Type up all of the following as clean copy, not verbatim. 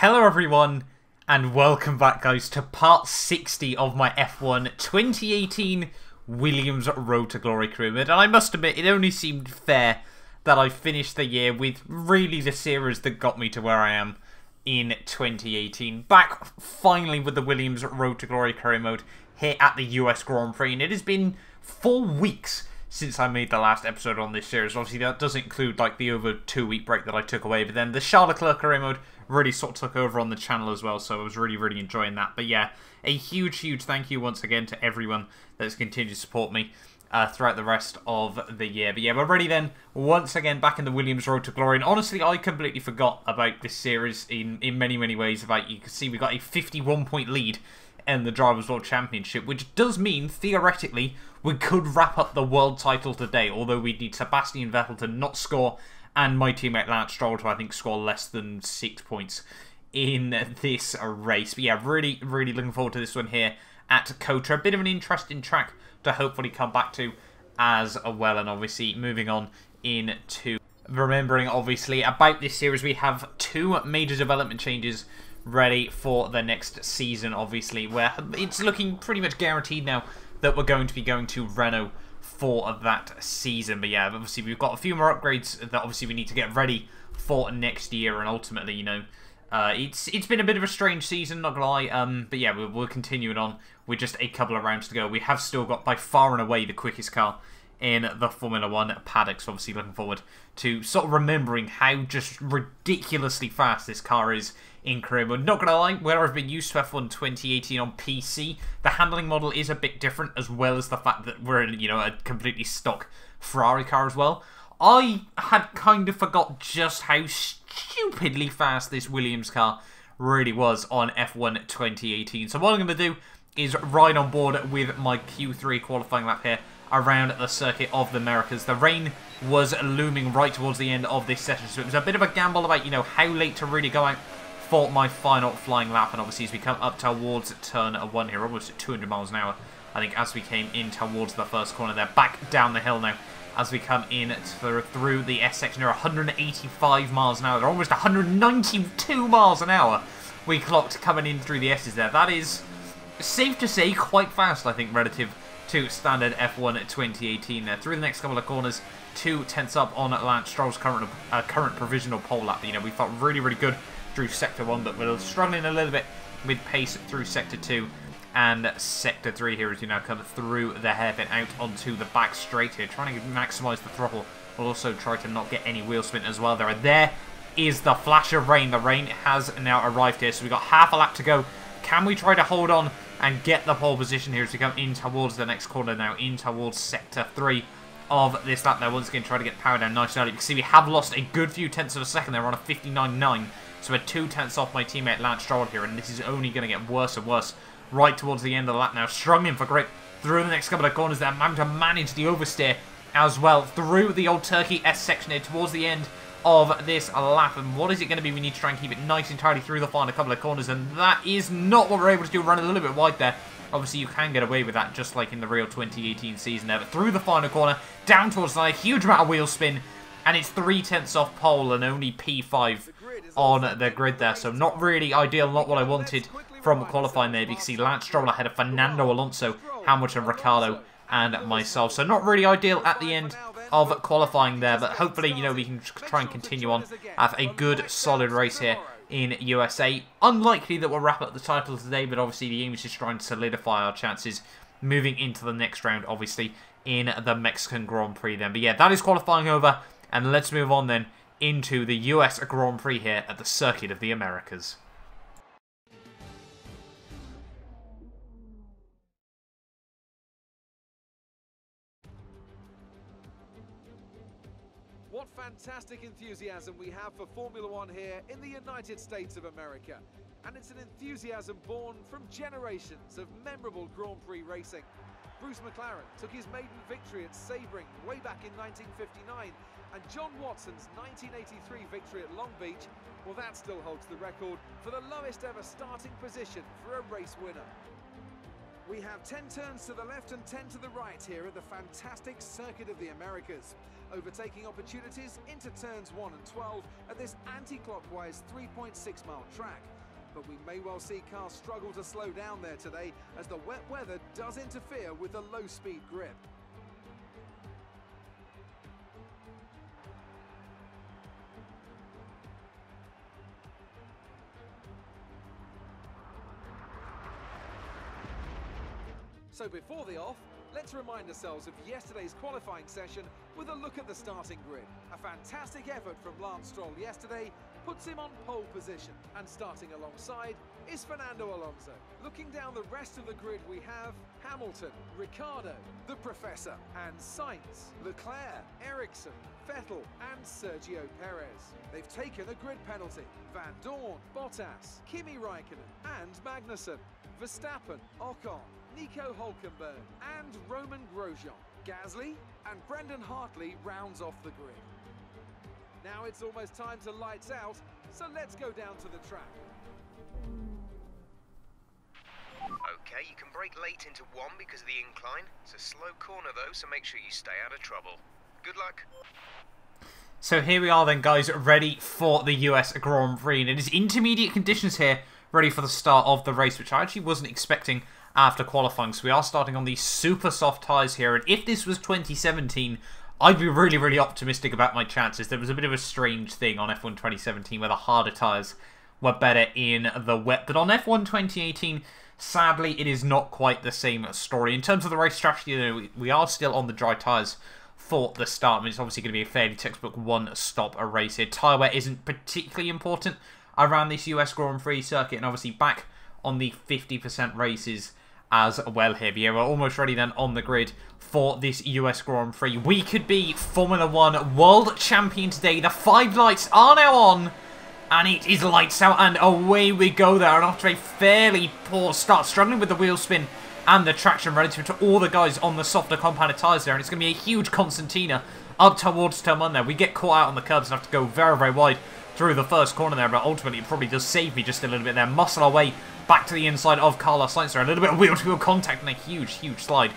Hello everyone, and welcome back guys to part 60 of my F1 2018 Williams Road to Glory Career Mode. And I must admit, it only seemed fair that I finished the year with really the series that got me to where I am in 2018. Back finally with the Williams Road to Glory Career Mode here at the US Grand Prix, and it has been 4 weeks since I made the last episode on this series. Obviously that does include like the over 2-week break that I took away, but then the Charles Leclerc Career Mode really sort of took over on the channel as well, so I was really enjoying that. But yeah, a huge thank you once again to everyone that's continued to support me throughout the rest of the year. But yeah, we're ready then, once again back in the Williams Road to Glory. And honestly, I completely forgot about this series in many ways. About, you can see we got a 51-point lead in the Drivers' World Championship, which does mean, theoretically, we could wrap up the world title today, although we'd need Sebastian Vettel to not score, and my teammate Lance Stroll to, I think, score less than 6 points in this race. But yeah, really looking forward to this one here at Cotra. A bit of an interesting track to hopefully come back to as well. And obviously, moving on into remembering, obviously, about this series, we have 2 major development changes ready for the next season, obviously, where it's looking pretty much guaranteed now that we're going to be going to Renault for that season. But yeah, obviously we've got a few more upgrades that obviously we need to get ready for next year, and ultimately, you know, it's been a bit of a strange season, not gonna lie. But yeah, we're continuing on with just a couple of rounds to go. We have still got by far and away the quickest car in the Formula 1 paddock, so obviously looking forward to sort of remembering how just ridiculously fast this car is in career mode. Not gonna lie, where I've been used to F1 2018 on PC, the handling model is a bit different, as well as the fact that we're in, you know, a completely stock Ferrari car as well. I had kind of forgot just how stupidly fast this Williams car really was on F1 2018. So what I'm going to do is ride on board with my Q3 qualifying lap here around the circuit of the Americas. The rain was looming right towards the end of this session, so it was a bit of a gamble about, you know, how late to really go out for my final flying lap. And obviously as we come up towards turn 1 here, almost at 200 miles an hour, I think, as we came in towards the first corner there, back down the hill now as we come in through the S section. They're 185 miles an hour. They're almost 192 miles an hour we clocked coming in through the S's there. That is, safe to say, quite fast, I think, relative to standard F1 2018 there. Through the next couple of corners, 2 tenths up on Lance Stroll's current provisional pole lap. You know, we felt really good through Sector 1, but we're struggling a little bit with pace through Sector 2 and Sector 3 here as we now come through the hairpin out onto the back straight here, trying to maximise the throttle. We'll also try to not get any wheel spin as well there. And there is the flash of rain. The rain has now arrived here, so we've got half a lap to go. Can we try to hold on and get the pole position here as we come in towards the next corner now, in towards Sector 3 of this lap there. Once again, try to get power down nice and early. You can see we have lost a good few tenths of a second there on a 59.9. So we're 2 tenths off my teammate Lance Stroll here, and this is only going to get worse and worse right towards the end of the lap now. Struggling for grip through the next couple of corners there. Having to manage the oversteer as well through the Old Turkey S section here towards the end of this lap. And what is it going to be? We need to try and keep it nice and tidy through the final couple of corners, and that is not what we're able to do. Run a little bit wide there. Obviously, you can get away with that, just like in the real 2018 season there. But through the final corner, down towards the line, huge amount of wheel spin, and it's 3 tenths off pole and only P5 on the grid there. So not really ideal, not what I wanted from qualifying there. You can see Lance Stroll ahead of Fernando Alonso, Hamilton, Ricciardo, and myself. So not really ideal at the end of qualifying there, but hopefully, you know, we can try and continue on, have a good, solid race here in USA. Unlikely that we'll wrap up the title today, but obviously the aim is just trying to solidify our chances moving into the next round, obviously, in the Mexican Grand Prix then. But yeah, that is qualifying over, and let's move on then into the US Grand Prix here at the Circuit of the Americas. What fantastic enthusiasm we have for Formula 1 here in the United States of America. And it's an enthusiasm born from generations of memorable Grand Prix racing. Bruce Mclaren took his maiden victory at Sebring way back in 1959, and John Watson's 1983 victory at Long Beach, well, that still holds the record for the lowest ever starting position for a race winner. We have 10 turns to the left and 10 to the right here at the fantastic Circuit of the Americas. Overtaking opportunities into turns 1 and 12 at this anti-clockwise 3.6 mile track. But we may well see cars struggle to slow down there today as the wet weather does interfere with the low speed grip. So before the off, let's remind ourselves of yesterday's qualifying session with a look at the starting grid. A fantastic effort from Lance Stroll yesterday puts him on pole position, and starting alongside is Fernando Alonso. Looking down the rest of the grid, we have Hamilton, Ricciardo, the Professor, and Sainz, Leclerc, Rixon, Vettel, and Sergio Perez. They've taken a grid penalty. Van Dorn, Bottas, Kimi Räikkönen, and Magnussen, Verstappen, Ocon, Nico Hülkenberg, and Roman Grosjean. Gasly and Brendan Hartley rounds off the grid. Now it's almost time to lights out, so let's go down to the track. Okay, you can brake late into 1 because of the incline. It's a slow corner though, so make sure you stay out of trouble. Good luck. So here we are then, guys, ready for the US Grand Prix. And it is intermediate conditions here, ready for the start of the race, which I actually wasn't expecting after qualifying. So we are starting on these super soft tyres here. And if this was 2017, I'd be really, really optimistic about my chances. There was a bit of a strange thing on F1 2017 where the harder tyres were better in the wet. But on F1 2018, sadly, it is not quite the same story. In terms of the race strategy, we are still on the dry tyres for the start. I mean, it's obviously going to be a fairly textbook one-stop race here. Tyre wear isn't particularly important around this US Grand Prix circuit, and obviously back on the 50% races as well here. But yeah, we're almost ready then on the grid for this US Grand Prix. We could be Formula 1 World Champion today. The 5 lights are now on, and it is lights out, and away we go there. And after a fairly poor start, struggling with the wheel spin and the traction relative to all the guys on the softer compounded tyres there, and it's going to be a huge concertina up towards turn 1 there. We get caught out on the curbs and have to go very, very wide through the first corner there, but ultimately it probably does save me just a little bit there. Muscle our way back to the inside of Carlos Sainz there. A little bit of wheel-to-wheel contact and a huge, huge slide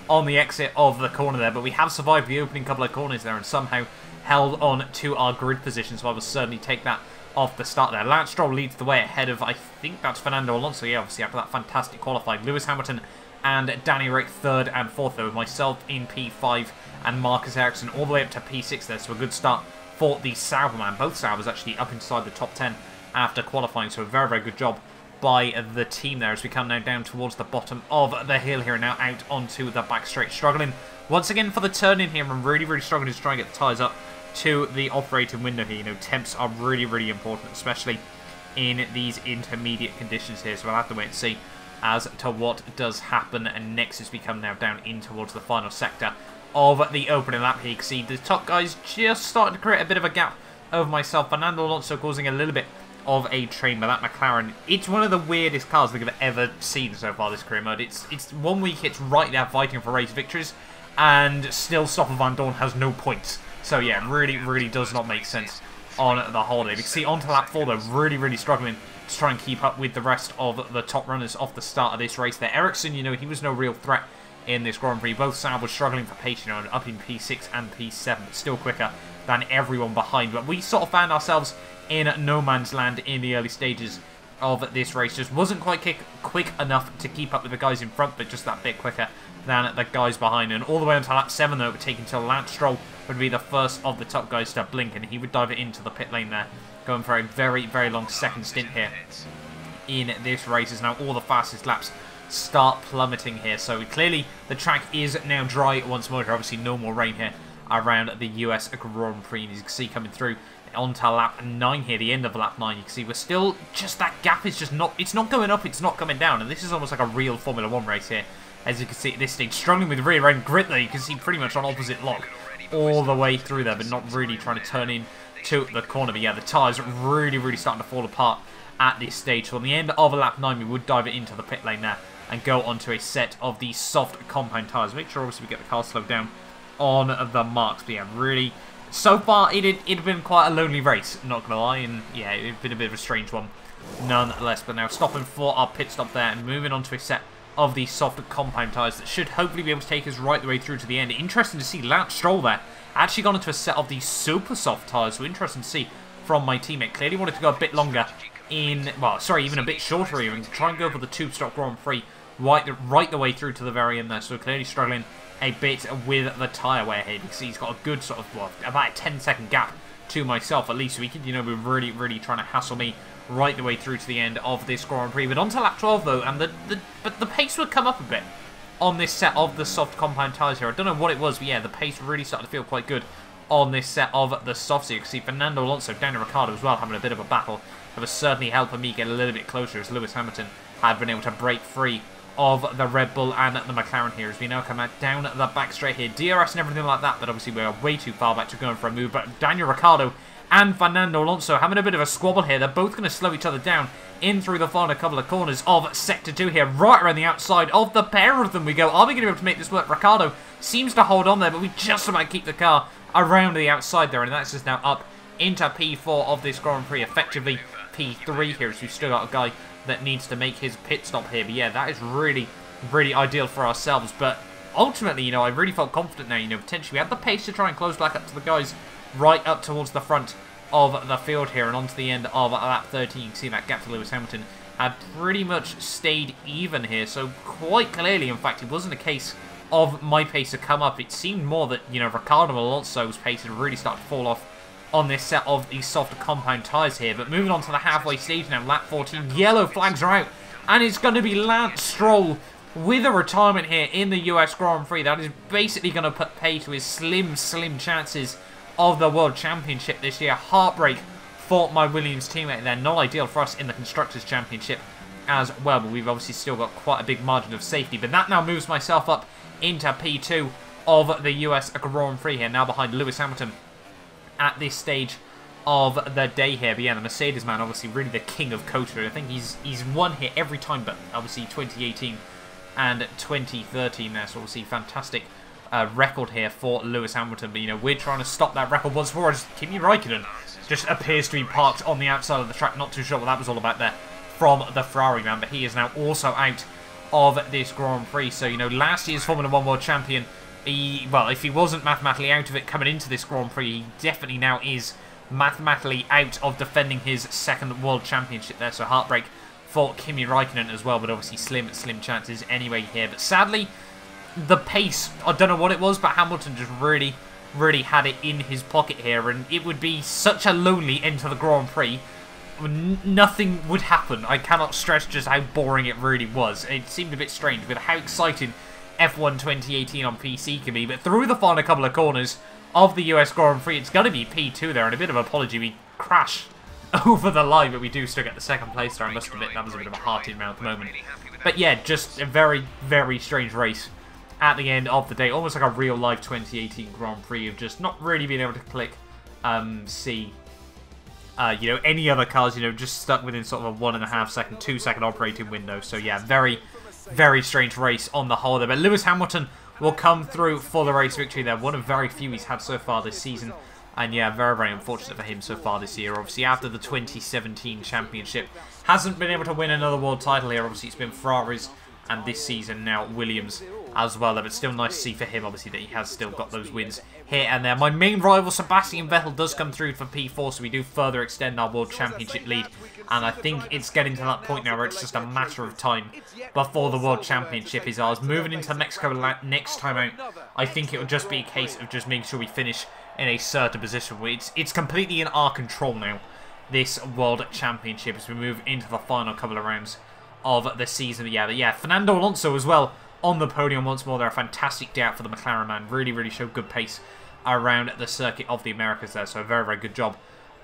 on the exit of the corner there, but we have survived the opening couple of corners there and somehow held on to our grid position, so I will certainly take that off the start there. Lance Stroll leads the way ahead of, I think that's Fernando Alonso, yeah, obviously after that fantastic qualifying. Lewis Hamilton and Danny Rick 3rd and 4th there, with myself in P5 and Marcus Ericsson all the way up to P6 there, so a good start for the Sauberman. Both Saubers actually up inside the top 10 after qualifying, so a very, very good job by the team there as we come now down towards the bottom of the hill here and now out onto the back straight. Struggling once again for the turn in here and really, really struggling to try and get the tyres up to the operating window here. You know, temps are really, really important, especially in these intermediate conditions here, so we'll have to wait and see as to what does happen next as we come now down in towards the final sector of the opening lap here. You can see the top guys just starting to create a bit of a gap over myself. Fernando Alonso causing a little bit of a train by that McLaren. It's one of the weirdest cars we've ever seen so far this career mode. It's 1 week it's right there fighting for race victories, and still Stoffel Van Dorn has no points. So yeah, really, really does not make sense on the holiday. You can see onto lap 4 though, really, really struggling to try and keep up with the rest of the top runners off the start of this race there. Ericsson, you know, he was no real threat in this Grand Prix. Both Saab were struggling for pace, you know, up in P6 and P7, but still quicker than everyone behind. But we sort of found ourselves in no man's land in the early stages of this race. Just wasn't quite quick enough to keep up with the guys in front, but just that bit quicker than the guys behind. And all the way onto lap 7 though, it would take until Lance Stroll would be the first of the top guys to blink, and he would dive it into the pit lane there, going for a very, very long second stint here in this race as now all the fastest laps start plummeting here. So clearly the track is now dry once more. Obviously no more rain here around the US Grand Prix. As you can see coming through onto lap 9 here, the end of lap 9, you can see we're still just, that gap is just not, it's not going up, it's not coming down, and this is almost like a real Formula 1 race here. As you can see at this stage, struggling with rear end grip there, you can see pretty much on opposite lock all the way through there, but not really trying to turn in to the corner. But yeah, the tyres are really, really starting to fall apart at this stage. So on the end of lap 9, we would dive it into the pit lane there and go onto a set of these soft compound tyres. Make sure obviously we get the car slowed down on the marks. But yeah, really, so far it had been quite a lonely race, not gonna lie, and yeah, it's been a bit of a strange one nonetheless. But now stopping for our pit stop there and moving on to a set of these soft compound tyres that should hopefully be able to take us right the way through to the end. Interesting to see Lance Stroll there actually gone into a set of these super soft tyres, so interesting to see from my teammate. Clearly wanted to go a bit longer in, well, sorry, even a bit shorter even, to try and go for the two-stop Grand Prix right the way through to the very end there, so clearly struggling a bit with the tyre wear here, because he's got a good sort of, well, about a 10-second gap to myself at least, so he could, you know, be really trying to hassle me right the way through to the end of this Grand Prix. But on to lap 12 though, and the pace would come up a bit on this set of the soft compound tyres here. I don't know what it was, but yeah, the pace really started to feel quite good on this set of the softs here. You can see Fernando Alonso, Daniel Ricciardo as well, having a bit of a battle. That was certainly helping me get a little bit closer, as Lewis Hamilton had been able to break free of the Red Bull and the McLaren here, as we now come out down the back straight here. DRS and everything like that, but obviously we are way too far back to going for a move. But Daniel Ricciardo and Fernando Alonso having a bit of a squabble here. They're both going to slow each other down in through the final couple of corners of Sector 2 here. Right around the outside of the pair of them we go. Are we going to be able to make this work? Ricciardo seems to hold on there, but we just about keep the car around the outside there. And that's just now up into P4 of this Grand Prix. Effectively P3 here, as we've still got a guy that needs to make his pit stop here. But yeah, that is really ideal for ourselves. But ultimately, you know, I really felt confident now. You know, potentially we had the pace to try and close back up to the guys right up towards the front of the field here and onto the end of lap 13. You can see that gap to Lewis Hamilton had pretty much stayed even here. So quite clearly, in fact, it wasn't a case of my pace to come up. It seemed more that, you know, Ricciardo Alonso's pace had really started to fall off on this set of these softer compound tyres here. But moving on to the halfway stage now, lap 14, yellow flags are out, and it's going to be Lance Stroll with a retirement here in the US Grand Prix. That is basically going to put pay to his slim chances of the World Championship this year. Heartbreak for my Williams teammate there. Not ideal for us in the Constructors' Championship as well, but we've obviously still got quite a big margin of safety. But that now moves myself up into P2 of the US Grand Prix here, now behind Lewis Hamilton at this stage of the day here. But yeah, the Mercedes man, obviously really the king of coaster. I think he's won here every time, but obviously 2018 and 2013 there, so obviously fantastic record here for Lewis Hamilton. But you know, we're trying to stop that record once more as Kimi Räikkönen just appears to be parked on the outside of the track. Not too sure what that was all about there from the Ferrari man, but he is now also out of this Grand Prix. So, you know, last year's Formula 1 World Champion, well, if he wasn't mathematically out of it coming into this Grand Prix, he definitely now is mathematically out of defending his second World Championship there. So heartbreak for Kimi Räikkönen as well, but obviously slim chances anyway here. But sadly, the pace, I don't know what it was, but Hamilton just really had it in his pocket here, and it would be such a lonely end to the Grand Prix. Nothing would happen. I cannot stress just how boring it really was. It seemed a bit strange with how exciting F1 2018 on PC can be, but through the final couple of corners of the US Grand Prix, it's going to be P2 there, and a bit of an apology, we crash over the line, but we do still get the second place there. I must admit, that was a bit of a heart-in-mouth moment. But yeah, just a very strange race at the end of the day. Almost like a real-life 2018 Grand Prix of just not really being able to click, see, you know, any other cars, you know, just stuck within sort of a 1.5 second, 2 second operating window. So yeah, very strange race on the whole there. But Lewis Hamilton will come through for the race victory there. One of very few he's had so far this season. And yeah, very unfortunate for him so far this year. Obviously, after the 2017 championship, hasn't been able to win another world title here. Obviously, it's been Ferraris, and this season now Williams as well. But still nice to see for him, obviously, that he has still got those wins here and there. My main rival, Sebastian Vettel, does come through for P4, so we do further extend our World Championship lead. And I think it's getting to that point now where it's just a matter of time before the World Championship is ours. Moving into Mexico next time out, I think it will just be a case of just making sure we finish in a certain position. It's completely in our control now, this World Championship, as we move into the final couple of rounds of the season. But yeah, Fernando Alonso as well on the podium once more. They're a fantastic day out for the McLaren man. Really showed good pace around the circuit of the Americas there. So a very good job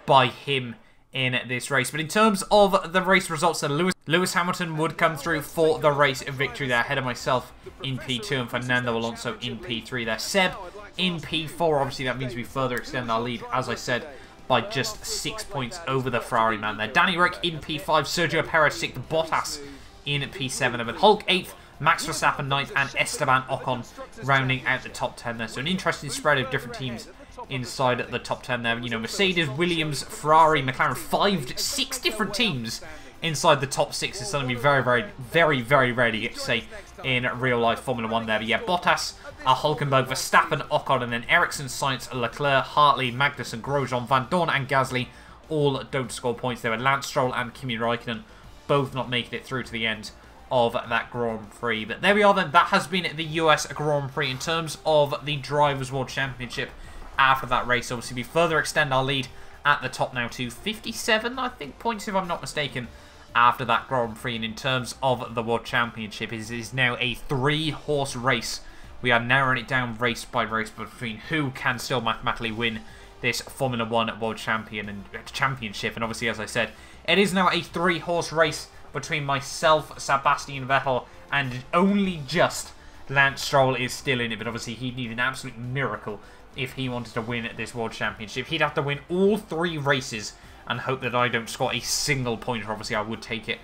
by him in this race. But in terms of the race results, then Lewis Hamilton would come through for the race victory there, ahead of myself in P2 and Fernando Alonso in P3 there. Seb in P4, obviously that means we further extend our lead, as I said, by just 6 points over the Ferrari man there. Danny Rick in P5, Sergio Perez 6th, Bottas in P7, but Hulk 8th, Max Verstappen 9th, and Esteban Ocon rounding out the top 10 there. So an interesting spread of different teams inside the top 10 there. You know, Mercedes, Williams, Ferrari, McLaren, 6 different teams inside the top 6 is something we very rarely get to say in real life Formula 1 there. But yeah, Bottas, Hulkenberg, Verstappen, Ocon, and then Ericsson, Sainz, Leclerc, Hartley, Magnussen, Grosjean, Van Dorn, and Gasly all don't score points. There were Lance Stroll and Kimi Räikkönen both not making it through to the end of that Grand Prix. But there we are then. That has been the US Grand Prix in terms of the Drivers' World Championship. After that race, obviously, we further extend our lead at the top now to 57, I think, points, if I'm not mistaken, after that Grand Prix. And in terms of the World Championship, it is now a 3-horse race. We are narrowing it down race by race between who can still mathematically win this Formula 1 World Championship. And obviously, as I said, it is now a 3-horse race between myself, Sebastian Vettel, and only just Lance Stroll is still in it. But obviously, he'd need an absolute miracle if he wanted to win this World Championship. He'd have to win all 3 races and hope that I don't score a single point. Obviously, I would take it.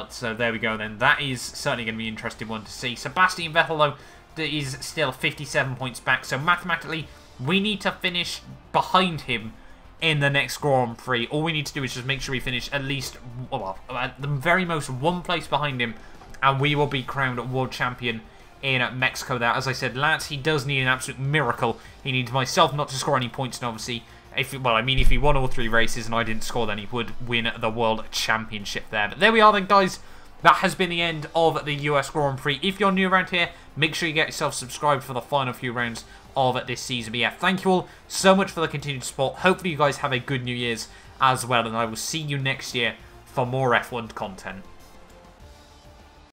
So there we go then. That is certainly going to be an interesting one to see. Sebastian Vettel, though, is still 57 points back. So mathematically, we need to finish behind him in the next Grand Prix. All we need to do is just make sure we finish at least, well, at the very most 1 place behind him, and we will be crowned World Champion in Mexico there. As I said, Lance, he does need an absolute miracle. He needs myself not to score any points, and obviously, if he won all 3 races and I didn't score, then he would win the World Championship there. But there we are then, guys. That has been the end of the US Grand Prix. If you're new around here, make sure you get yourself subscribed for the final few rounds of this season. But yeah, thank you all so much for the continued support. Hopefully you guys have a good New Year's as well, and I will see you next year for more F1 content.